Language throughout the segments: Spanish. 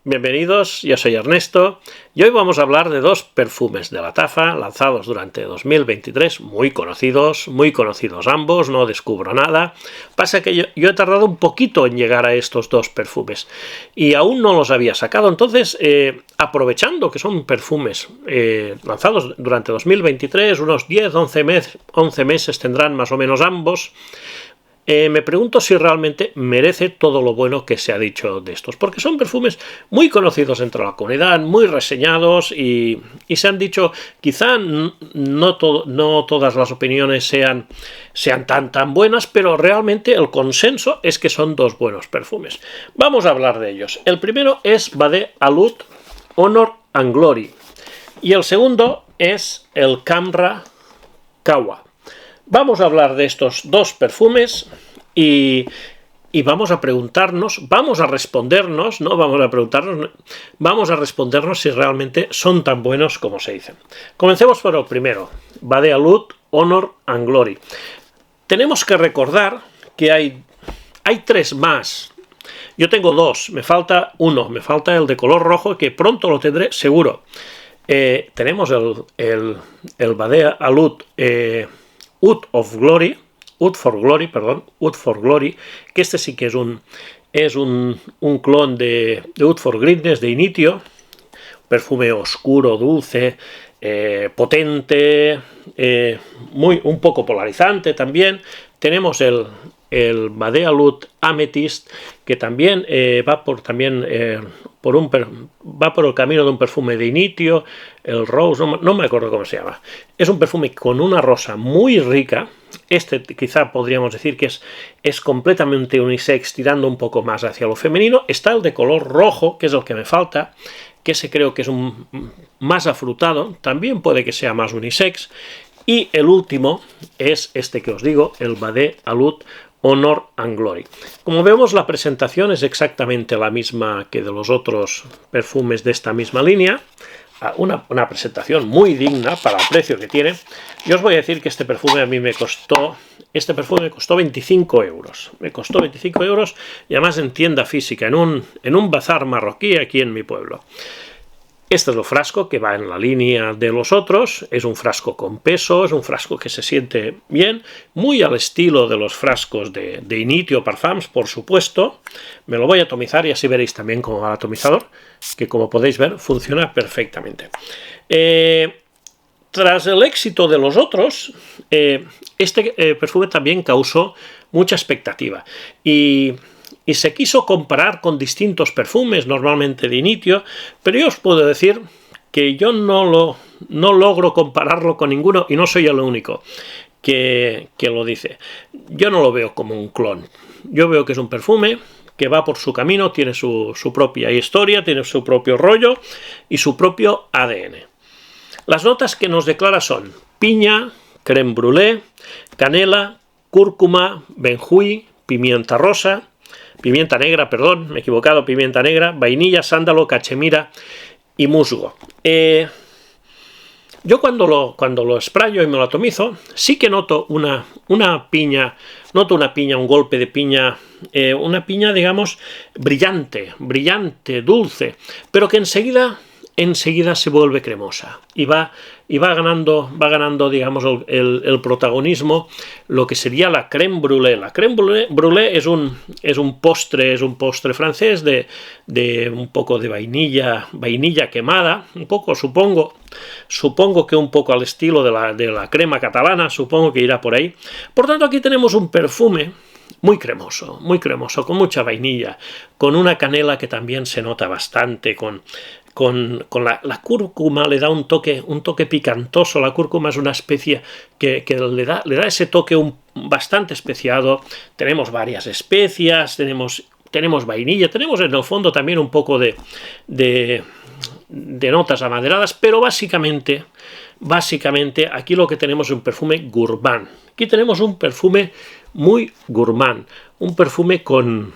Bienvenidos, yo soy Ernesto y hoy vamos a hablar de dos perfumes de Lattafa lanzados durante 2023, muy conocidos ambos, no descubro nada. Pasa que yo he tardado un poquito en llegar a estos dos perfumes y aún no los había sacado, entonces aprovechando que son perfumes lanzados durante 2023, unos 11 meses tendrán más o menos ambos. Me pregunto si realmente merece todo lo bueno que se ha dicho de estos, porque son perfumes muy conocidos entre la comunidad, muy reseñados y se han dicho, quizá no todas las opiniones sean tan buenas, pero realmente el consenso es que son dos buenos perfumes. Vamos a hablar de ellos. El primero es Bade Alut Honor and Glory y el segundo es el Camra Kawa. Vamos a hablar de estos dos perfumes y vamos a preguntarnos, vamos a respondernos si realmente son tan buenos como se dicen. Comencemos por el primero, Bade Alut Honor and Glory. Tenemos que recordar que hay tres más. Yo tengo dos, me falta uno, me falta el de color rojo, que pronto lo tendré seguro. Tenemos el Bade Alut Oud for Glory, que este sí que es un clon de Oud for Greatness de Initio, perfume oscuro, dulce, potente, un poco polarizante también. Tenemos el Bade Alut Amethyst, que también va por el camino de un perfume de Initio, el Rose, no me acuerdo cómo se llama. Es un perfume con una rosa muy rica. Este quizá podríamos decir que es completamente unisex, tirando un poco más hacia lo femenino. Está el de color rojo, que es el que me falta, que ese creo que es más afrutado, también puede que sea más unisex. Y el último es este que os digo, el Bade Alut Honor and Glory. Como vemos, la presentación es exactamente la misma que de los otros perfumes de esta misma línea. Una presentación muy digna para el precio que tiene. Yo os voy a decir que este perfume a mí me costó 25 euros. Me costó 25 euros y además en tienda física, en un bazar marroquí aquí en mi pueblo. Este es el frasco que va en la línea de los otros, es un frasco con peso, es un frasco que se siente bien, muy al estilo de los frascos de Initio Parfums, por supuesto. Me lo voy a atomizar y así veréis también cómo va el atomizador, que como podéis ver funciona perfectamente. Tras el éxito de los otros, este perfume también causó mucha expectativa y se quiso comparar con distintos perfumes, normalmente de Initio, pero yo os puedo decir que yo no logro compararlo con ninguno y no soy el único que lo dice. Yo no lo veo como un clon. Yo veo que es un perfume que va por su camino, tiene su propia historia, tiene su propio rollo y su propio ADN. Las notas que nos declara son piña, crème brûlée, canela, cúrcuma, benjuí, pimienta negra, me he equivocado, pimienta negra, vainilla, sándalo, cachemira y musgo. Yo cuando lo sprayo y me lo atomizo, sí que noto una piña, un golpe de piña, una piña, digamos, brillante, dulce, pero que enseguida se vuelve cremosa y va ganando, digamos, el protagonismo lo que sería la crème brûlée. La crème brûlée es un postre francés de un poco de vainilla quemada, un poco, supongo que un poco al estilo de la crema catalana, supongo que irá por ahí. Por tanto, aquí tenemos un perfume muy cremoso, con mucha vainilla, con una canela que también se nota bastante, con la cúrcuma le da un toque picantoso. La cúrcuma es una especie que le da ese toque bastante especiado. Tenemos varias especias, tenemos vainilla, tenemos en el fondo también un poco de notas amaderadas, pero básicamente aquí lo que tenemos es un perfume gourmand. Aquí tenemos un perfume muy gourmand, un perfume con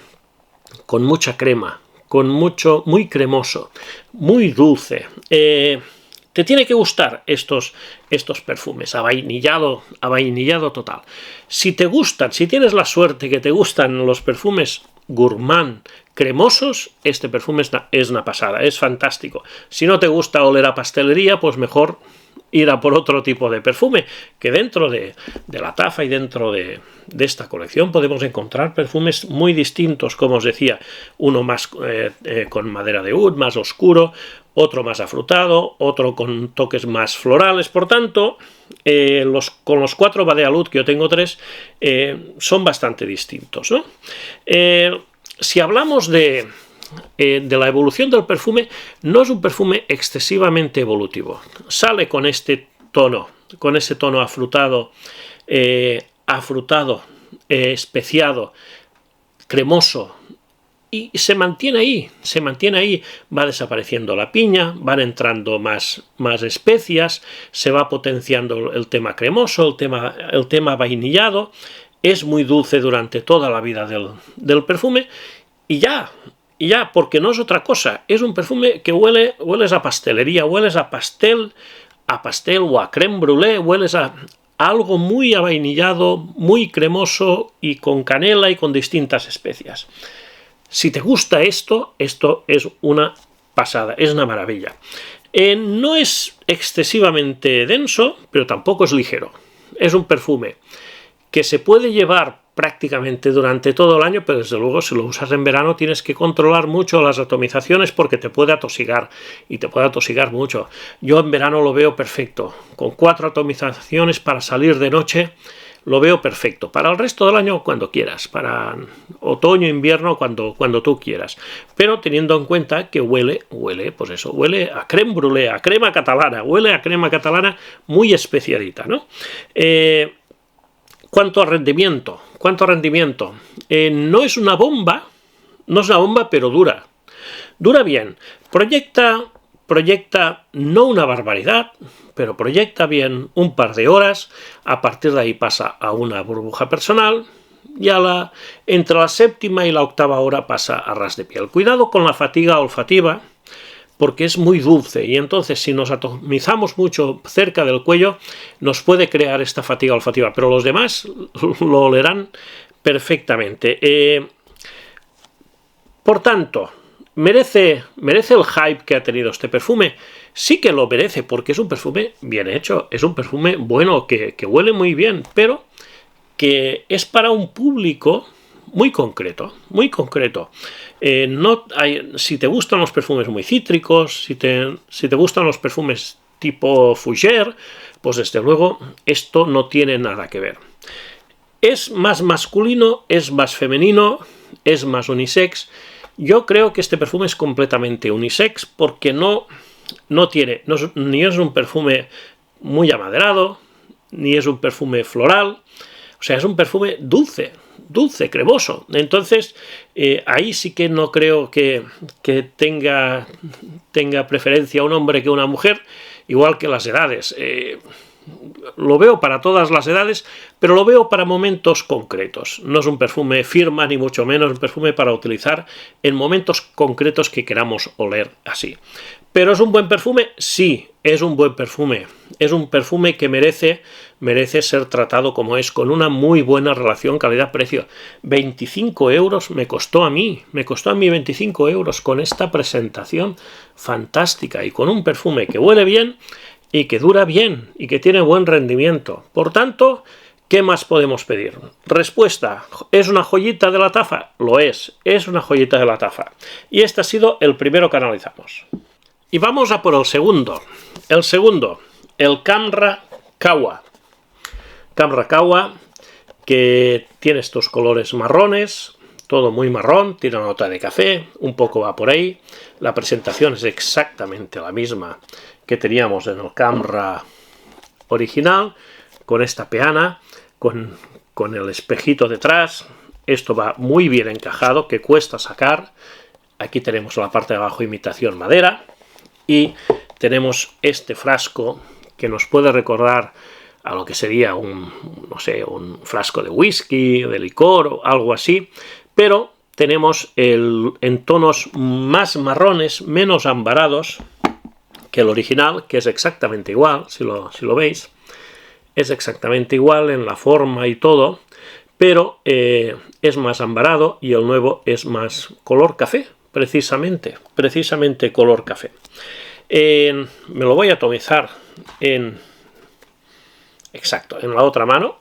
mucha crema, muy cremoso, muy dulce. Te tiene que gustar estos perfumes, a vainillado total. Si te gustan, si tienes la suerte que te gustan los perfumes gourmand cremosos, este perfume es una pasada, es fantástico. Si no te gusta oler a pastelería, pues mejor ir a por otro tipo de perfume, que dentro de la Tafa y dentro de esta colección podemos encontrar perfumes muy distintos, como os decía, uno más con madera de oud, más oscuro, otro más afrutado, otro con toques más florales. Por tanto, con los 4 Eau de Oud, que yo tengo 3, son bastante distintos, ¿no? Si hablamos de la evolución del perfume, no es un perfume excesivamente evolutivo. Sale con este tono, afrutado, especiado, cremoso, y se mantiene ahí, va desapareciendo la piña, van entrando más especias, se va potenciando el tema cremoso, el tema vainillado, es muy dulce durante toda la vida del perfume, y ya, porque no es otra cosa, es un perfume que hueles a pastelería, hueles a pastel o a crème brûlée, hueles a algo muy avainillado, muy cremoso y con canela y con distintas especias. Si te gusta esto es una pasada, es una maravilla. No es excesivamente denso, pero tampoco es ligero. Es un perfume que se puede llevar prácticamente durante todo el año, pero desde luego si lo usas en verano tienes que controlar mucho las atomizaciones porque te puede atosigar, y te puede atosigar mucho. Yo en verano lo veo perfecto, con 4 atomizaciones para salir de noche, lo veo perfecto. Para el resto del año, cuando quieras, para otoño, invierno, cuando tú quieras. Pero teniendo en cuenta que huele a crème brûlée, a crema catalana, huele a crema catalana muy especiadita, ¿no? ¿Cuánto rendimiento? No es una bomba, pero dura. Dura bien. Proyecta no una barbaridad, pero proyecta bien un par de horas. A partir de ahí pasa a una burbuja personal y entre la 7ª y la 8ª hora pasa a ras de piel. Cuidado con la fatiga olfativa, porque es muy dulce, y entonces si nos atomizamos mucho cerca del cuello nos puede crear esta fatiga olfativa, pero los demás lo olerán perfectamente. Por tanto, ¿merece el hype que ha tenido este perfume? Sí que lo merece, porque es un perfume bien hecho, es un perfume bueno, que huele muy bien, pero que es para un público muy concreto. Si te gustan los perfumes muy cítricos, si te gustan los perfumes tipo fougère, pues desde luego esto no tiene nada que ver. Es más masculino, es más femenino, es más unisex. Yo creo que este perfume es completamente unisex porque ni es un perfume muy amaderado, ni es un perfume floral. O sea, es un perfume dulce, cremoso. Entonces, ahí sí que no creo que tenga preferencia un hombre que una mujer, igual que las edades. Lo veo para todas las edades, pero lo veo para momentos concretos. No es un perfume firma, ni mucho menos, es un perfume para utilizar en momentos concretos que queramos oler así. ¿Pero es un buen perfume? Sí, es un buen perfume. Es un perfume que merece ser tratado como es, con una muy buena relación calidad-precio. 25 euros me costó a mí 25 euros con esta presentación fantástica y con un perfume que huele bien y que dura bien y que tiene buen rendimiento. Por tanto, ¿qué más podemos pedir? Respuesta, ¿es una joyita de la Tafa? Lo es una joyita de la Tafa. Y este ha sido el primero que analizamos. Y vamos a por el segundo. El Camra Kawa. Camra Kawa, que tiene estos colores marrones, todo muy marrón, tiene una nota de café, un poco va por ahí. La presentación es exactamente la misma que teníamos en el Camra original, con esta peana, con el espejito detrás. Esto va muy bien encajado, que cuesta sacar. Aquí tenemos la parte de abajo imitación madera. Y tenemos este frasco que nos puede recordar a lo que sería un frasco de whisky, de licor o algo así, pero tenemos en tonos más marrones, menos ambarados, que el original, que es exactamente igual, si lo veis, es exactamente igual en la forma y todo, pero es más ambarado y el nuevo es más color café, precisamente color café. Me lo voy a atomizar en la otra mano,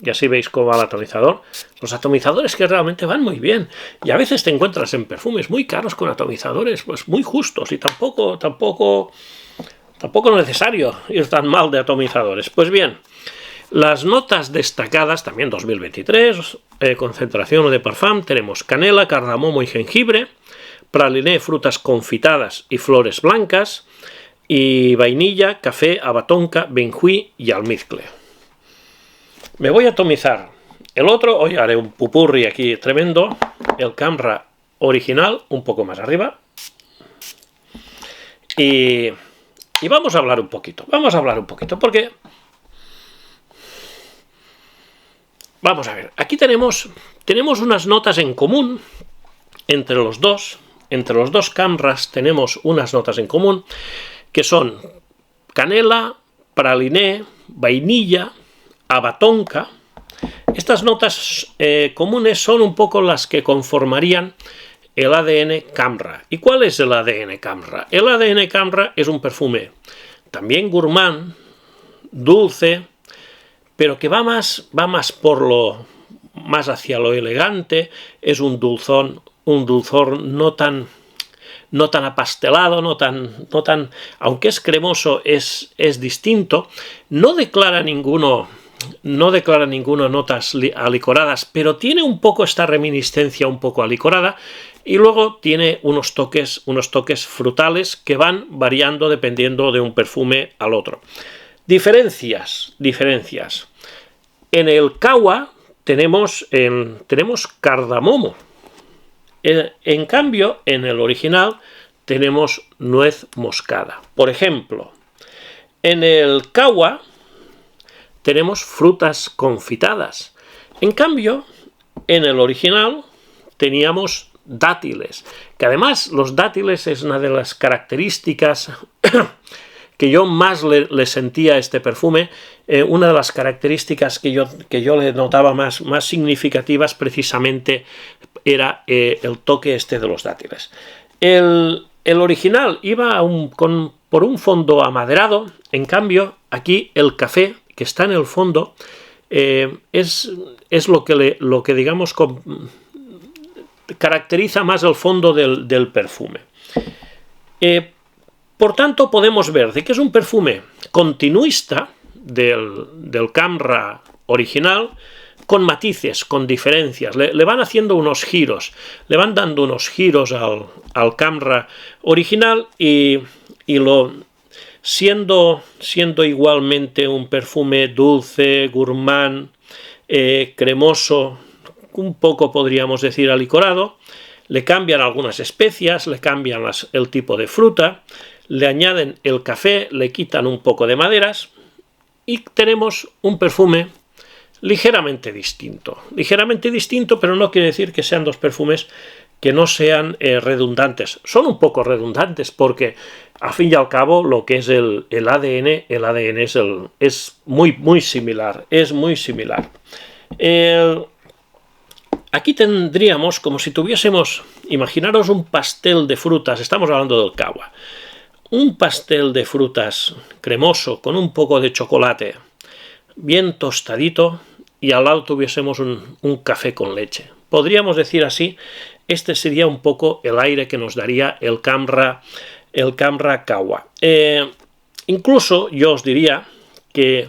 y así veis cómo va el atomizador. Los atomizadores que realmente van muy bien, y a veces te encuentras en perfumes muy caros con atomizadores pues muy justos, y tampoco es necesario ir tan mal de atomizadores. Pues bien, las notas destacadas, también 2023, concentración de parfum, tenemos canela, cardamomo y jengibre, praliné, frutas confitadas y flores blancas, y vainilla, café, abatonca, benjuí y almizcle. Me voy a atomizar el otro, hoy haré un pupurri aquí tremendo, el Camra original, un poco más arriba, y vamos a hablar un poquito, porque vamos a ver, aquí tenemos unas notas en común entre los dos Camras. Tenemos unas notas en común que son canela, praliné, vainilla, abatonca. Estas notas comunes son un poco las que conformarían el ADN Camra. ¿Y cuál es el ADN Camra? El ADN Camra es un perfume también gourmand, dulce, pero que va más hacia lo elegante. Es un dulzor no tan apastelado, no tan, aunque es cremoso, es distinto. No declara ninguno notas alicoradas, pero tiene un poco esta reminiscencia un poco alicorada, y luego tiene unos toques frutales que van variando dependiendo de un perfume al otro. Diferencias. En el Kawa tenemos cardamomo. En cambio, en el original tenemos nuez moscada. Por ejemplo, en el Kawa tenemos frutas confitadas. En cambio, en el original teníamos dátiles, que además los dátiles es una de las características que yo más le sentía a este perfume. Una de las características que yo le notaba más significativas precisamente era el toque este de los dátiles. El original iba por un fondo amaderado. En cambio, aquí el café que está en el fondo es lo que digamos caracteriza más el fondo del perfume. Por tanto, podemos ver de que es un perfume continuista del Camra original, con matices, con diferencias. Le van haciendo unos giros, le van dando unos giros al Camra original, y siendo igualmente un perfume dulce, gourmand, cremoso, un poco podríamos decir alicorado. Le cambian algunas especias, le cambian el tipo de fruta, le añaden el café, le quitan un poco de maderas, y tenemos un perfume ligeramente distinto, pero no quiere decir que sean dos perfumes que no sean redundantes. Son un poco redundantes porque, a fin y al cabo, lo que es el ADN es muy similar, Aquí tendríamos como si tuviésemos, imaginaros un pastel de frutas, estamos hablando del Kawa, un pastel de frutas cremoso con un poco de chocolate bien tostadito, y al lado tuviésemos un café con leche. Podríamos decir así, este sería un poco el aire que nos daría el Camra Kawa. Incluso yo os diría que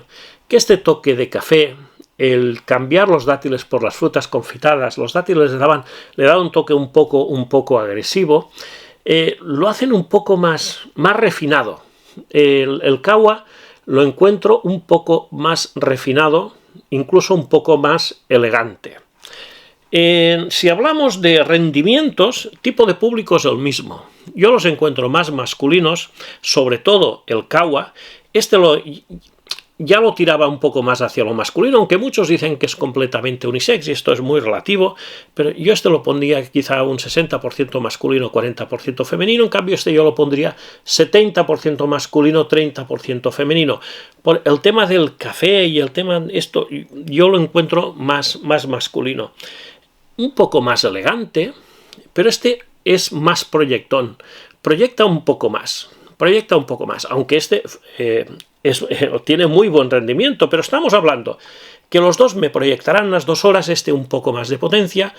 este toque de café, el cambiar los dátiles por las frutas confitadas, los dátiles le daban un toque un poco agresivo, lo hacen un poco más refinado. El Kawa lo encuentro un poco más refinado, incluso un poco más elegante. Si hablamos de rendimientos, tipo de público es el mismo. Yo los encuentro más masculinos, sobre todo el Kawa. ya lo tiraba un poco más hacia lo masculino, aunque muchos dicen que es completamente unisex y esto es muy relativo, pero yo este lo pondría quizá un 60% masculino, 40% femenino. En cambio este yo lo pondría 70% masculino, 30% femenino. Por el tema del café y el tema esto, yo lo encuentro más masculino, un poco más elegante, pero este es más proyectón, proyecta un poco más, aunque este tiene muy buen rendimiento, pero estamos hablando que los dos me proyectarán unas 2 horas, este un poco más de potencia,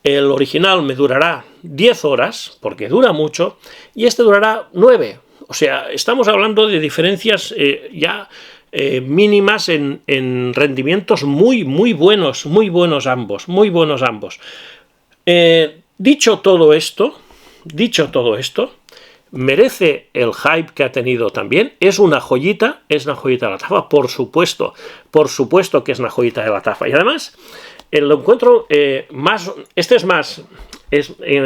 el original me durará 10 horas, porque dura mucho, y este durará 9, o sea, estamos hablando de diferencias mínimas en rendimientos muy buenos ambos, Dicho todo esto, merece el hype que ha tenido también. Es una joyita de la tafa, por supuesto que es una joyita de la tafa. Y además, lo encuentro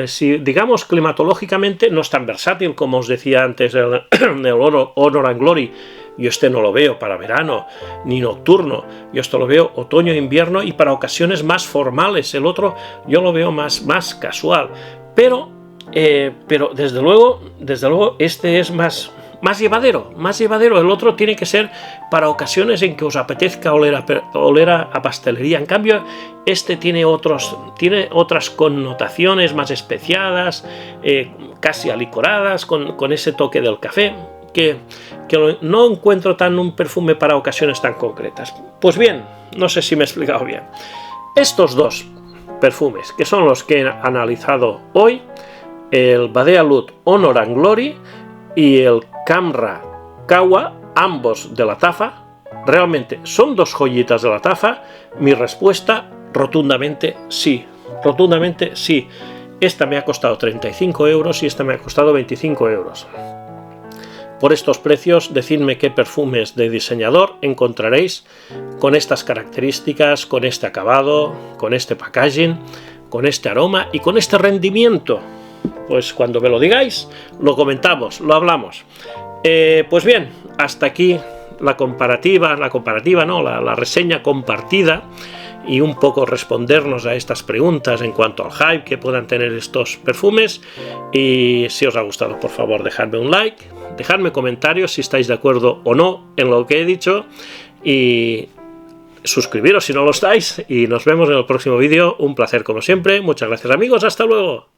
si digamos climatológicamente no es tan versátil como os decía antes el Honor and Glory. Yo este no lo veo para verano ni nocturno, yo esto lo veo otoño, invierno y para ocasiones más formales. El otro yo lo veo más casual, pero desde luego este es más llevadero. El otro tiene que ser para ocasiones en que os apetezca oler a pastelería. En cambio este tiene otras connotaciones más especiadas, casi alicoradas, con ese toque del café, que no encuentro un perfume para ocasiones tan concretas. Pues bien, no sé si me he explicado bien. Estos dos perfumes, que son los que he analizado hoy, el Badealut Honor and Glory y el Camra Kawa, ambos de la tafa, realmente son dos joyitas de la tafa. Mi respuesta, rotundamente sí. Esta me ha costado 35 euros y esta me ha costado 25 euros. Por estos precios, decidme qué perfumes de diseñador encontraréis con estas características, con este acabado, con este packaging, con este aroma y con este rendimiento. Pues cuando me lo digáis, lo comentamos, lo hablamos. Pues bien, hasta aquí la reseña compartida y un poco respondernos a estas preguntas en cuanto al hype que puedan tener estos perfumes. Y si os ha gustado, por favor, dejadme un like, dejadme comentarios si estáis de acuerdo o no en lo que he dicho y suscribiros si no lo estáis y nos vemos en el próximo vídeo. Un placer como siempre, muchas gracias amigos, hasta luego.